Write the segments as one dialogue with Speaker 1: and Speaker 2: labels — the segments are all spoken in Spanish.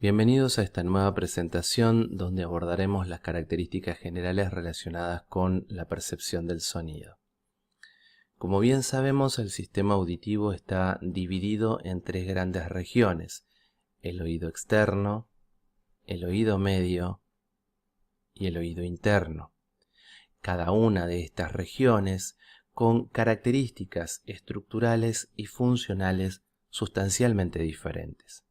Speaker 1: Bienvenidos a esta nueva presentación donde abordaremos las características generales relacionadas con la percepción del sonido. Como bien sabemos, el sistema auditivo está dividido en tres grandes regiones: el oído externo, el oído medio y el oído interno. Cada una de estas regiones con características estructurales y funcionales sustancialmente diferentes.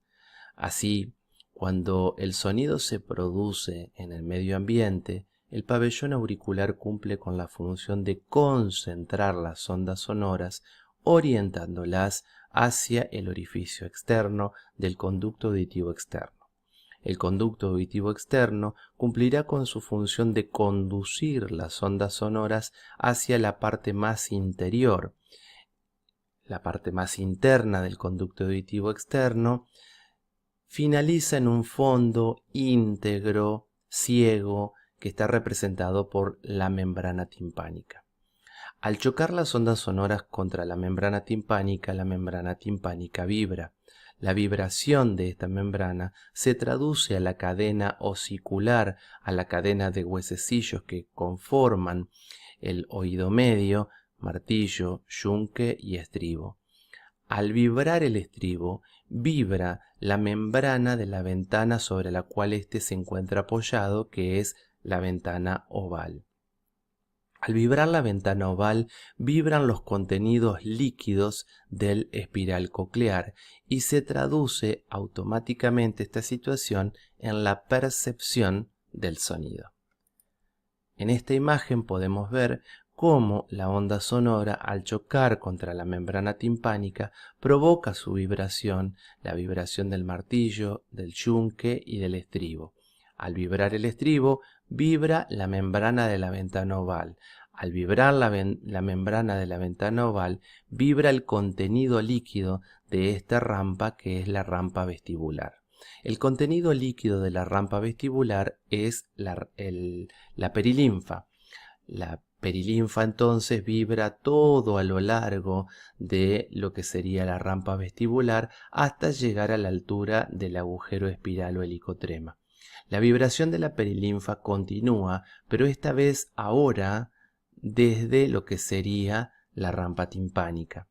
Speaker 1: Así, cuando el sonido se produce en el medio ambiente, el pabellón auricular cumple con la función de concentrar las ondas sonoras, orientándolas hacia el orificio externo del conducto auditivo externo. El conducto auditivo externo cumplirá con su función de conducir las ondas sonoras hacia la parte más interior. La parte más interna del conducto auditivo externo finaliza en un fondo íntegro, ciego, que está representado por la membrana timpánica. Al chocar las ondas sonoras contra la membrana timpánica vibra. La vibración de esta membrana se traduce a la cadena osicular, a la cadena de huesecillos que conforman el oído medio, martillo, yunque y estribo. Al vibrar el estribo, vibra la membrana de la ventana sobre la cual éste se encuentra apoyado, que es la ventana oval. Al vibrar la ventana oval, vibran los contenidos líquidos del espiral coclear y se traduce automáticamente esta situación en la percepción del sonido. En esta imagen podemos ver cómo la onda sonora, al chocar contra la membrana timpánica, provoca su vibración, la vibración del martillo, del yunque y del estribo. Al vibrar el estribo, vibra la membrana de la ventana oval. Al vibrar la membrana de la ventana oval, vibra el contenido líquido de esta rampa, que es la rampa vestibular. El contenido líquido de la rampa vestibular es la perilinfa. La perilinfa entonces vibra todo a lo largo de lo que sería la rampa vestibular hasta llegar a la altura del agujero espiral o helicotrema. La vibración de la perilinfa continúa, pero esta vez ahora desde lo que sería la rampa timpánica.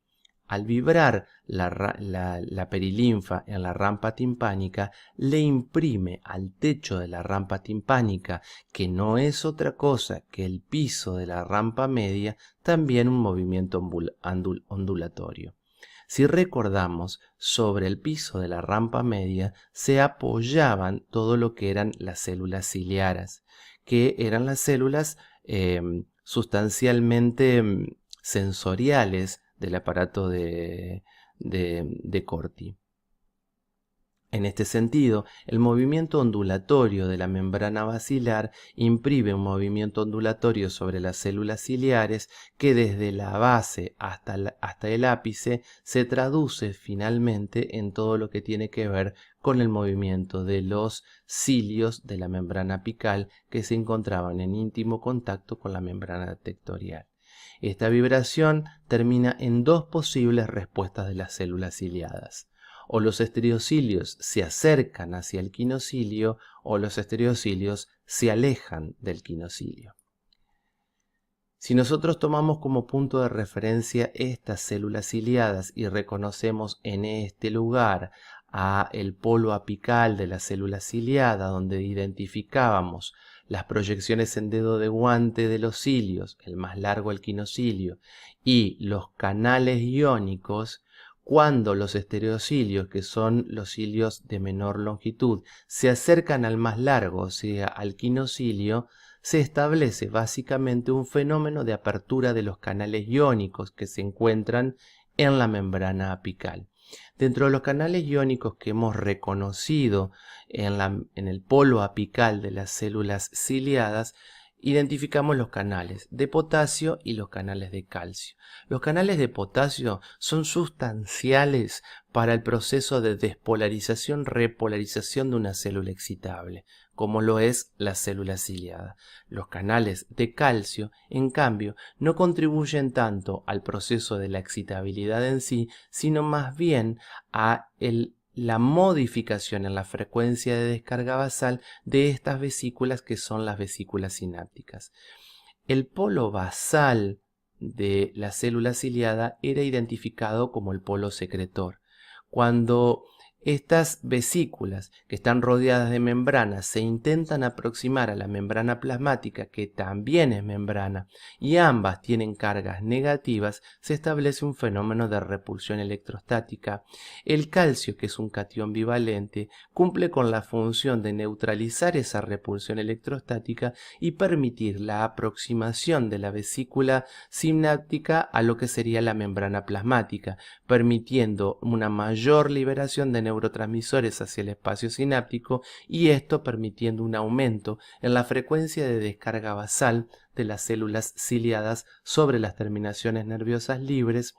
Speaker 1: Al vibrar la perilinfa en la rampa timpánica, le imprime al techo de la rampa timpánica, que no es otra cosa que el piso de la rampa media, también un movimiento ondulatorio. Si recordamos, sobre el piso de la rampa media se apoyaban todo lo que eran las células ciliares, que eran las células sustancialmente sensoriales del aparato de Corti. En este sentido, el movimiento ondulatorio de la membrana basilar imprime un movimiento ondulatorio sobre las células ciliares que desde la base hasta el ápice se traduce finalmente en todo lo que tiene que ver con el movimiento de los cilios de la membrana apical, que se encontraban en íntimo contacto con la membrana tectorial. Esta vibración termina en dos posibles respuestas de las células ciliadas. O los estereocilios se acercan hacia el quinocilio o los estereocilios se alejan del quinocilio. Si nosotros tomamos como punto de referencia estas células ciliadas y reconocemos en este lugar el polo apical de la célula ciliada, donde identificábamos las proyecciones en dedo de guante de los cilios, el más largo el quinocilio, y los canales iónicos, cuando los estereocilios, que son los cilios de menor longitud, se acercan al más largo, o sea, al quinocilio, se establece básicamente un fenómeno de apertura de los canales iónicos que se encuentran en la membrana apical. Dentro de los canales iónicos que hemos reconocido en el polo apical de las células ciliadas, identificamos los canales de potasio y los canales de calcio. Los canales de potasio son sustanciales para el proceso de despolarización-repolarización de una célula excitable, como lo es la célula ciliada. Los canales de calcio, en cambio, no contribuyen tanto al proceso de la excitabilidad en sí, sino más bien a la modificación en la frecuencia de descarga basal de estas vesículas, que son las vesículas sinápticas. El polo basal de la célula ciliada era identificado como el polo secretor. Cuando estas vesículas, que están rodeadas de membranas, se intentan aproximar a la membrana plasmática, que también es membrana, y ambas tienen cargas negativas, se establece un fenómeno de repulsión electrostática. El calcio, que es un catión bivalente, cumple con la función de neutralizar esa repulsión electrostática y permitir la aproximación de la vesícula sináptica a lo que sería la membrana plasmática, permitiendo una mayor liberación de neurotransmisores hacia el espacio sináptico, y esto permitiendo un aumento en la frecuencia de descarga basal de las células ciliadas sobre las terminaciones nerviosas libres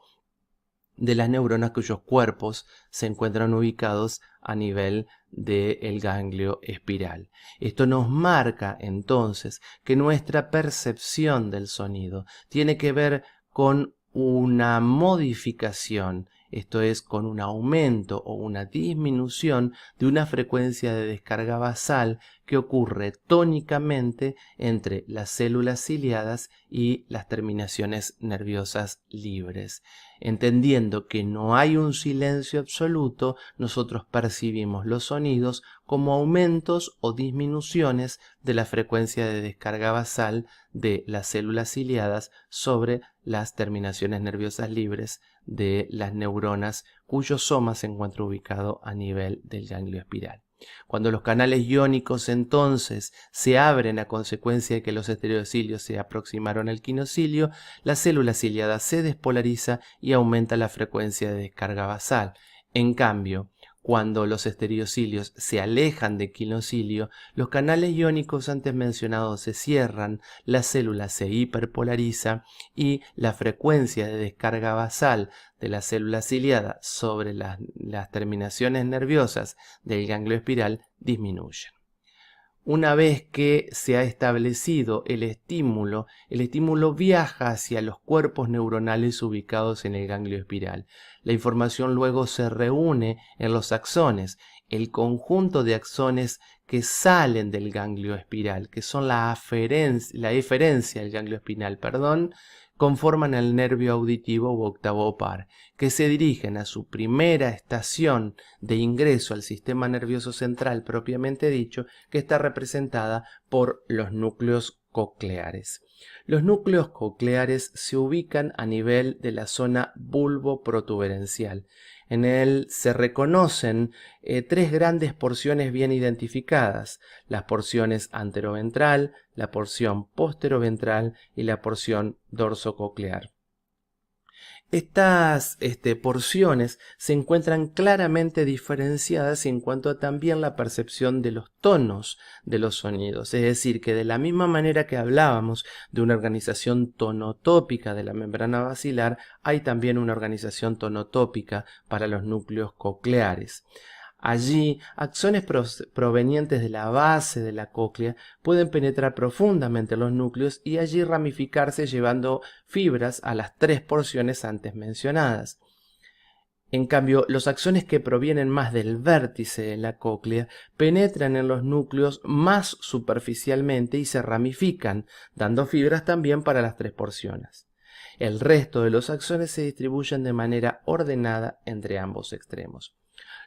Speaker 1: de las neuronas cuyos cuerpos se encuentran ubicados a nivel del ganglio espiral. Esto nos marca entonces que nuestra percepción del sonido tiene que ver con una modificación, esto es, con un aumento o una disminución de una frecuencia de descarga basal que ocurre tónicamente entre las células ciliadas y las terminaciones nerviosas libres. Entendiendo que no hay un silencio absoluto, nosotros percibimos los sonidos como aumentos o disminuciones de la frecuencia de descarga basal de las células ciliadas sobre las terminaciones nerviosas libres de las neuronas cuyo soma se encuentra ubicado a nivel del ganglio espiral. Cuando los canales iónicos entonces se abren a consecuencia de que los estereocilios se aproximaron al quinocilio, la célula ciliada se despolariza y aumenta la frecuencia de descarga basal. En cambio, cuando los estereocilios se alejan del quinocilio, los canales iónicos antes mencionados se cierran, la célula se hiperpolariza y la frecuencia de descarga basal de la célula ciliada sobre las terminaciones nerviosas del ganglio espiral disminuye. Una vez que se ha establecido el estímulo viaja hacia los cuerpos neuronales ubicados en el ganglio espiral. La información luego se reúne en los axones, el conjunto de axones que salen del ganglio espiral, que son la eferencia del ganglio espinal, conforman el nervio auditivo u octavo par, que se dirigen a su primera estación de ingreso al sistema nervioso central propiamente dicho, que está representada por los núcleos cocleares. Los núcleos cocleares se ubican a nivel de la zona bulboprotuberencial. En él se reconocen tres grandes porciones bien identificadas: las porciones anteroventral, la porción posteroventral y la porción dorsococlear. Estas porciones se encuentran claramente diferenciadas en cuanto a también la percepción de los tonos de los sonidos, es decir, que de la misma manera que hablábamos de una organización tonotópica de la membrana basilar, hay también una organización tonotópica para los núcleos cocleares. Allí, axones provenientes de la base de la cóclea pueden penetrar profundamente en los núcleos y allí ramificarse llevando fibras a las tres porciones antes mencionadas. En cambio, los axones que provienen más del vértice de la cóclea penetran en los núcleos más superficialmente y se ramifican, dando fibras también para las tres porciones. El resto de los axones se distribuyen de manera ordenada entre ambos extremos.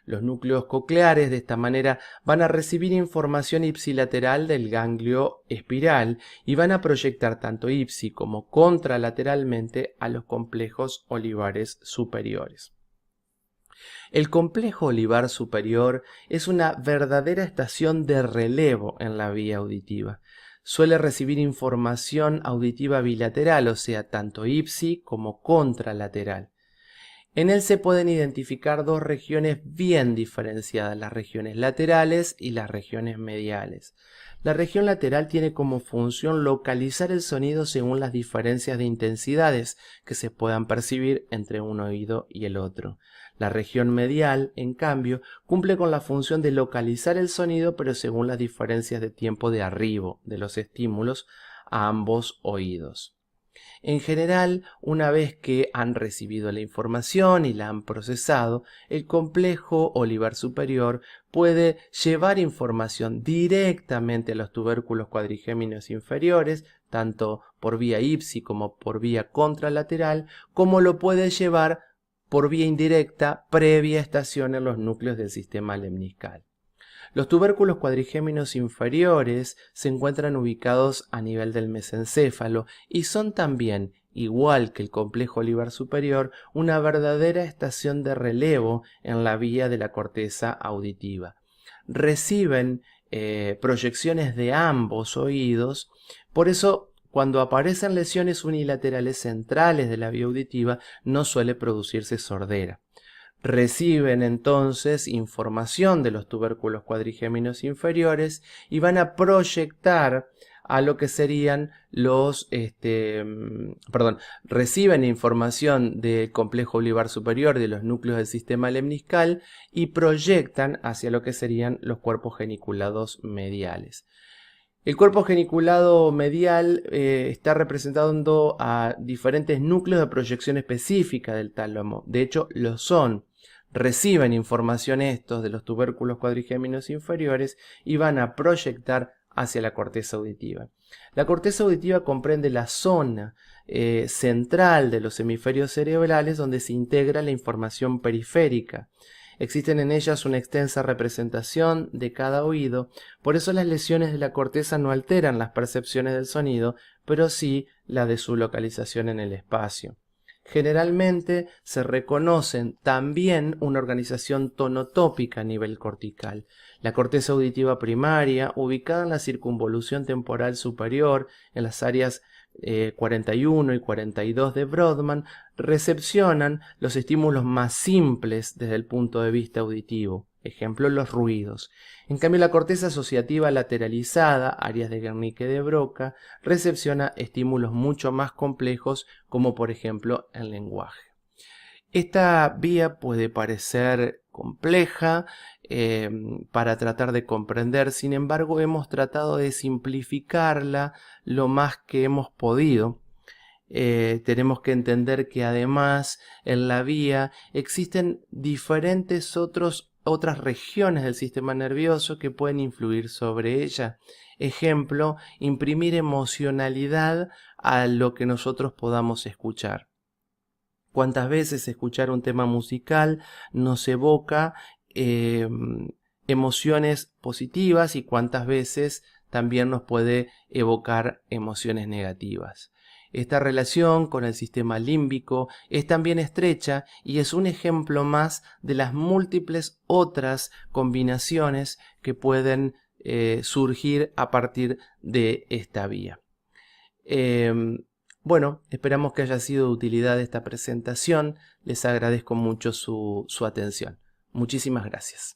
Speaker 1: Los núcleos cocleares de esta manera van a recibir información ipsilateral del ganglio espiral y van a proyectar tanto ipsi como contralateralmente a los complejos olivares superiores. El complejo olivar superior es una verdadera estación de relevo en la vía auditiva. Suele recibir información auditiva bilateral, o sea, tanto ipsi como contralateral. En él se pueden identificar dos regiones bien diferenciadas, las regiones laterales y las regiones mediales. La región lateral tiene como función localizar el sonido según las diferencias de intensidades que se puedan percibir entre un oído y el otro. La región medial, en cambio, cumple con la función de localizar el sonido, pero según las diferencias de tiempo de arribo de los estímulos a ambos oídos. En general, una vez que han recibido la información y la han procesado, el complejo olivar superior puede llevar información directamente a los tubérculos cuadrigéminos inferiores, tanto por vía ipsi como por vía contralateral, como lo puede llevar por vía indirecta previa estación en los núcleos del sistema lemniscal. Los tubérculos cuadrigéminos inferiores se encuentran ubicados a nivel del mesencéfalo y son también, igual que el complejo olivar superior, una verdadera estación de relevo en la vía de la corteza auditiva. Reciben proyecciones de ambos oídos, por eso cuando aparecen lesiones unilaterales centrales de la vía auditiva no suele producirse sordera. Reciben entonces información de los tubérculos cuadrigéminos inferiores y van a proyectar a lo que serían reciben información del complejo olivar superior de los núcleos del sistema lemniscal y proyectan hacia lo que serían los cuerpos geniculados mediales. El cuerpo geniculado medial está representando a diferentes núcleos de proyección específica del tálamo. De hecho, lo son. Reciben información estos de los tubérculos cuadrigéminos inferiores y van a proyectar hacia la corteza auditiva. La corteza auditiva comprende la zona central de los hemisferios cerebrales donde se integra la información periférica. Existen en ellas una extensa representación de cada oído, por eso las lesiones de la corteza no alteran las percepciones del sonido, pero sí la de su localización en el espacio. Generalmente se reconocen también una organización tonotópica a nivel cortical. La corteza auditiva primaria, ubicada en la circunvolución temporal superior, en las áreas 41 y 42 de Brodmann, recepcionan los estímulos más simples desde el punto de vista auditivo, ejemplo los ruidos. En cambio, la corteza asociativa lateralizada, áreas de Wernicke de Broca, recepciona estímulos mucho más complejos, como por ejemplo el lenguaje. Esta vía puede parecer compleja para tratar de comprender, sin embargo hemos tratado de simplificarla lo más que hemos podido. Tenemos que entender que además en la vía existen diferentes otras regiones del sistema nervioso que pueden influir sobre ella. Ejemplo, imprimir emocionalidad a lo que nosotros podamos escuchar. Cuántas veces escuchar un tema musical nos evoca emociones positivas y cuántas veces también nos puede evocar emociones negativas. Esta relación con el sistema límbico es también estrecha y es un ejemplo más de las múltiples otras combinaciones que pueden surgir a partir de esta vía. Bueno, esperamos que haya sido de utilidad esta presentación. Les agradezco mucho su atención. Muchísimas gracias.